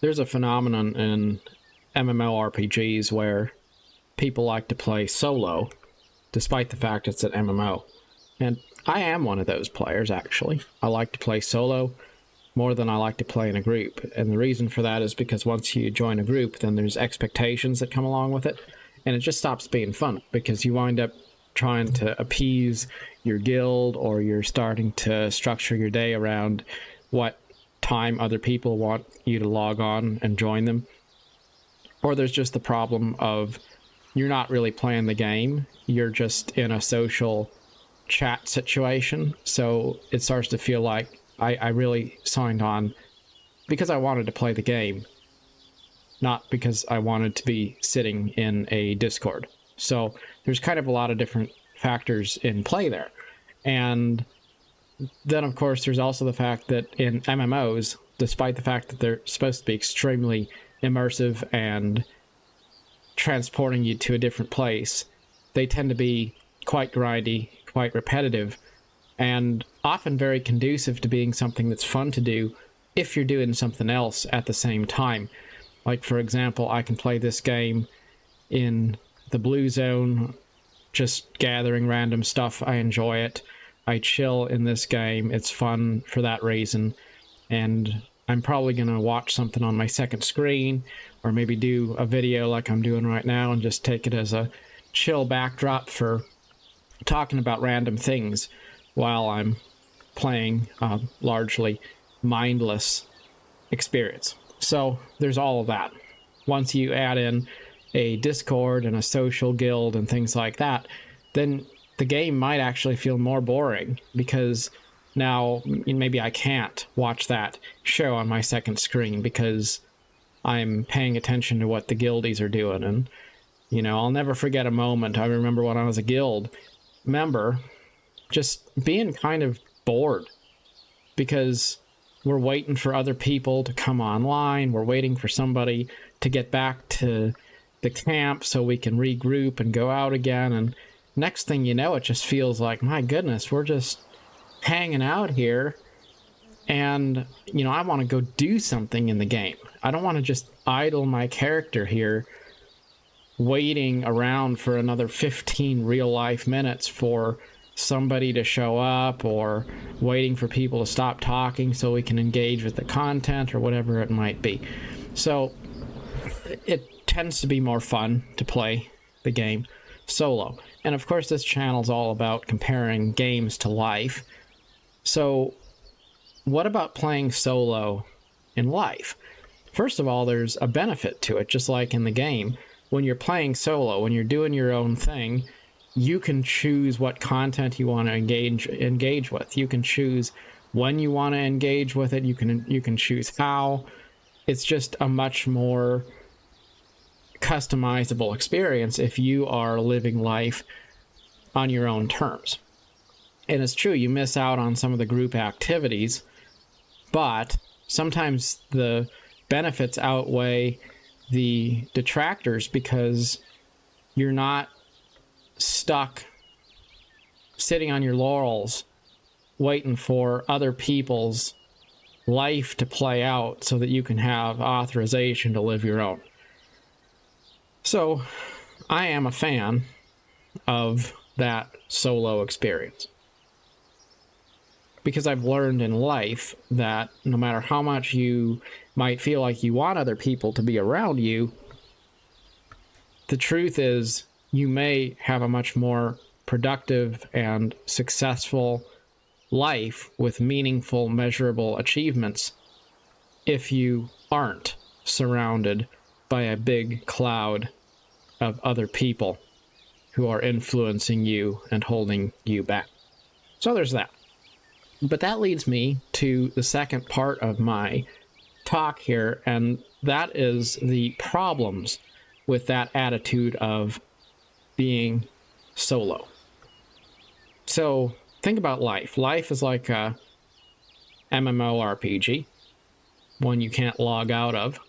there's a phenomenon in MMORPGs where people like to play solo, despite the fact it's an MMO. And I am one of those players, actually. I like to play solo more than I like to play in a group. And the reason for that is because once you join a group, then there's expectations that come along with it. And it just stops being fun, because you wind up trying to appease your guild, or you're starting to structure your day around what time other people want you to log on and join them. Or there's just the problem of you're not really playing the game, you're just in a social chat situation. So it starts to feel like I really signed on because I wanted to play the game, not because I wanted to be sitting in a Discord. So there's kind of a lot of different factors in play there. And then, of course, there's also the fact that in MMOs, despite the fact that they're supposed to be extremely immersive and transporting you to a different place, they tend to be quite grindy, quite repetitive, and often very conducive to being something that's fun to do if you're doing something else at the same time. Like, for example, I can play this game in the blue zone, just gathering random stuff. I enjoy it. I chill in this game. It's fun for that reason. And I'm probably going to watch something on my second screen, or maybe do a video like I'm doing right now and just take it as a chill backdrop for talking about random things while I'm playing a largely mindless experience. So there's all of that. Once you add in a Discord and a social guild and things like that, then the game might actually feel more boring, because now maybe I can't watch that show on my second screen because I'm paying attention to what the guildies are doing. And, you know, I'll never forget a moment. I remember when I was a guild member, just being kind of bored, because we're waiting for other people to come online. We're waiting for somebody to get back to the camp so we can regroup and go out again. And next thing you know, it just feels like, my goodness, we're just hanging out here. And, you know, I want to go do something in the game. I don't want to just idle my character here waiting around for another 15 real life minutes for somebody to show up, or waiting for people to stop talking so we can engage with the content, or whatever it might be. So it tends to be more fun to play the game solo. And of course, this channel is all about comparing games to life. So what about playing solo in life? First of all, there's a benefit to it, just like in the game. When you're playing solo, when you're doing your own thing, you can choose what content you want to engage with. You can choose when you want to engage with it. You can choose how. It's just a much more customizable experience if you are living life on your own terms. And it's true, you miss out on some of the group activities, but sometimes the benefits outweigh the detractors, because you're not stuck sitting on your laurels waiting for other people's life to play out so that you can have authorization to live your own. So I am a fan of that solo experience, because I've learned in life that no matter how much you might feel like you want other people to be around you, the truth is you may have a much more productive and successful life with meaningful, measurable achievements if you aren't surrounded by a big cloud of other people who are influencing you and holding you back. So there's that. But that leads me to the second part of my talk here, and that is the problems with that attitude of being solo. So think about life. Life is like a MMORPG, one you can't log out of.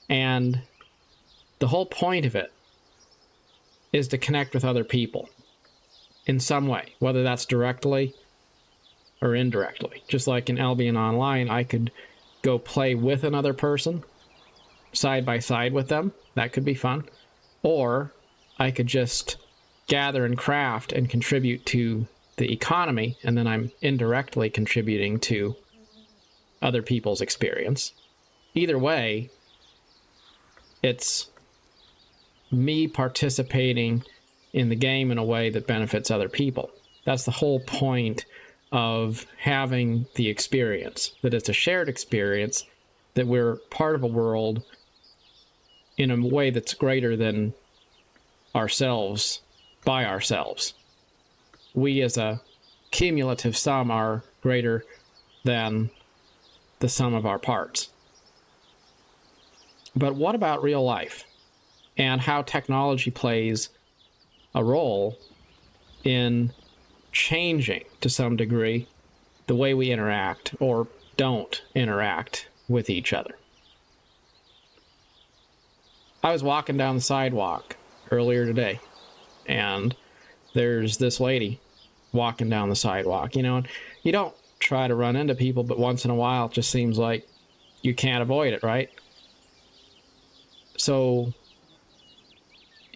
And the whole point of it is to connect with other people in some way, whether that's directly or indirectly. Just like in Albion Online, I could go play with another person, side by side with them. That could be fun. Or I could just gather and craft and contribute to the economy, and then I'm indirectly contributing to other people's experience. Either way, it's me participating in the game in a way that benefits other people. That's the whole point of having the experience, that it's a shared experience, that we're part of a world in a way that's greater than ourselves by ourselves. We as a cumulative sum are greater than the sum of our parts. But what about real life and how technology plays a role in changing, to some degree, the way we interact or don't interact with each other? I was walking down the sidewalk earlier today, and there's this lady walking down the sidewalk, and you don't try to run into people, but once in a while it just seems like you can't avoid it, right? So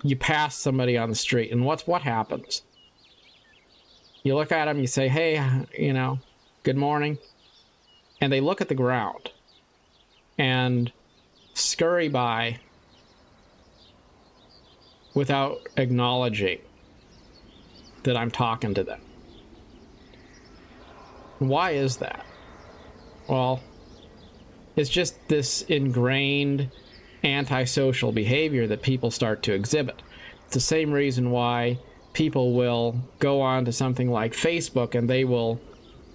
you pass somebody on the street, and what happens? You look at them, you say, hey, good morning. And they look at the ground and scurry by without acknowledging that I'm talking to them. Why is that? Well, it's just this ingrained antisocial behavior that people start to exhibit. It's the same reason why people will go on to something like Facebook and they will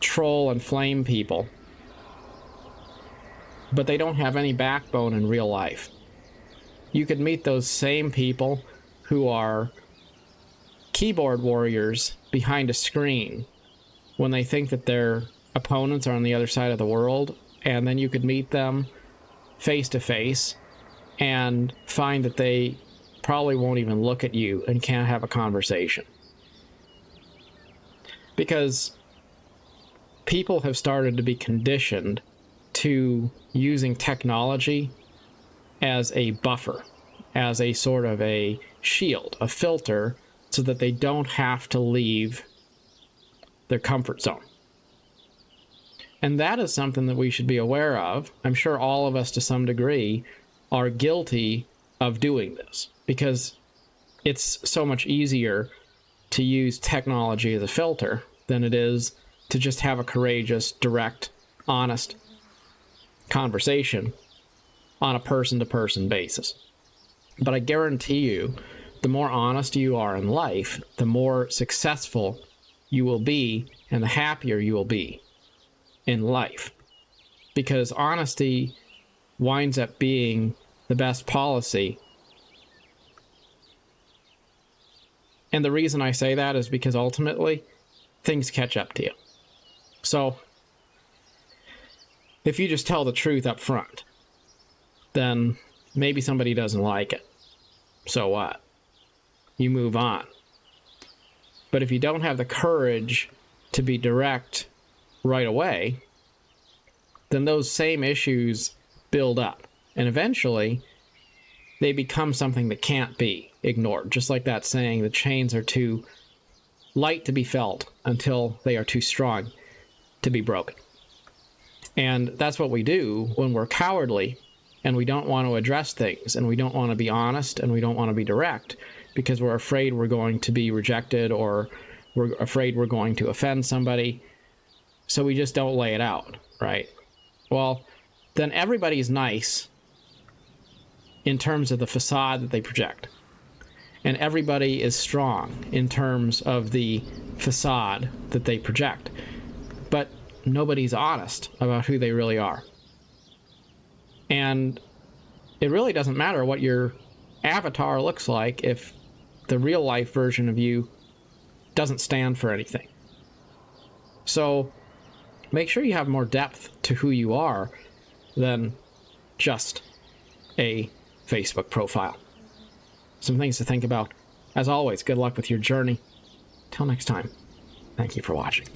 troll and flame people, but they don't have any backbone in real life. You could meet those same people who are keyboard warriors behind a screen when they think that their opponents are on the other side of the world, and then you could meet them face to face and find that they probably won't even look at you and can't have a conversation. Because people have started to be conditioned to using technology as a buffer, as a sort of a shield, a filter, so that they don't have to leave their comfort zone. And that is something that we should be aware of. I'm sure all of us to some degree are guilty of doing this, because it's so much easier to use technology as a filter than it is to just have a courageous, direct, honest conversation on a person-to-person basis. But I guarantee you, the more honest you are in life, the more successful you will be and the happier you will be in life. Because honesty winds up being the best policy. And the reason I say that is because ultimately things catch up to you. So if you just tell the truth up front, then maybe somebody doesn't like it. So what? You move on. But if you don't have the courage to be direct right away, then those same issues build up. And eventually, they become something that can't be ignored. Just like that saying, the chains are too light to be felt until they are too strong to be broken. And that's what we do when we're cowardly and we don't want to address things, and we don't want to be honest, and we don't want to be direct, because we're afraid we're going to be rejected, or we're afraid we're going to offend somebody. So we just don't lay it out, right? Well, then everybody's nice in terms of the facade that they project. And everybody is strong in terms of the facade that they project. But nobody's honest about who they really are. And it really doesn't matter what your avatar looks like if the real life version of you doesn't stand for anything. So make sure you have more depth to who you are than just a Facebook profile. Some things to think about. As always, good luck with your journey. Till next time, thank you for watching.